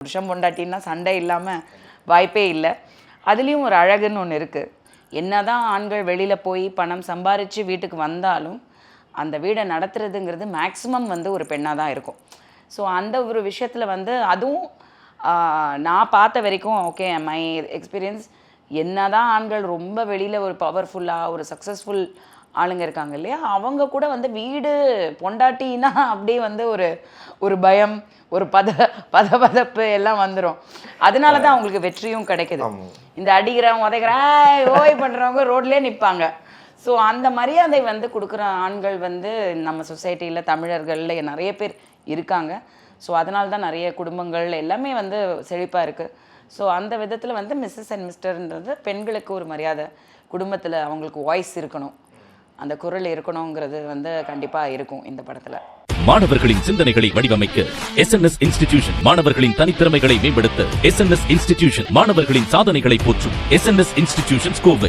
புருஷன் பொண்டாட்டின்னா சண்டை இல்லாமல் வாய்ப்பே இல்லை. அதுலேயும் ஒரு அழகுன்னு ஒன்று இருக்குது. என்னதான் ஆண்கள் வெளியில் போய் பணம் சம்பாரித்து வீட்டுக்கு வந்தாலும் அந்த வீடை நடத்துறதுங்கிறது மேக்ஸிமம் ஒரு பெண்ணாக தான் இருக்கும். ஸோ அந்த ஒரு விஷயத்தில் அதுவும் நான் பார்த்த வரைக்கும் ஓகே மை எக்ஸ்பீரியன்ஸ், என்னதான் ஆண்கள் ரொம்ப வெளியில் ஒரு பவர்ஃபுல்லாக ஒரு சக்ஸஸ்ஃபுல் ஆளுங்க இருக்காங்க இல்லையா, அவங்க கூட வீடு பொண்டாட்டினா அப்படியே ஒரு ஒரு பயம், ஒரு பதபதப்பு எல்லாம் வந்துடும். அதனால தான் அவங்களுக்கு வெற்றியும் கிடைக்குது. இந்த அடிக்கிறவங்க உதைக்கிறேன் ஓய் பண்ணுறவங்க ரோட்லேயே நிற்பாங்க. ஸோ அந்த மரியாதை கொடுக்குற ஆண்கள் நம்ம சொசைட்டியில் தமிழர்களில் நிறைய பேர் இருக்காங்க. ஸோ அதனால தான் நிறைய குடும்பங்கள் எல்லாமே செழிப்பாக இருக்குது. ஸோ அந்த விதத்தில் மிஸ்ஸஸ் அண்ட் மிஸ்டர்ன்றது பெண்களுக்கு ஒரு மரியாதை, குடும்பத்தில் அவங்களுக்கு வாய்ஸ் இருக்கணும், அந்த குரல் இருக்கணுங்கிறது கண்டிப்பாக இருக்கும் இந்த படத்தில். மாணவர்களின் சிந்தனைகளை வடிவமைக்க SNS இன்ஸ்டிடியூஷன், மாணவர்களின் தனித்திறமைகளை மேம்படுத்த SNS இன்ஸ்டிடியூஷன், மாணவர்களின் சாதனைகளை போற்றும் SNS இன்ஸ்டிடியூஷன் கோவை.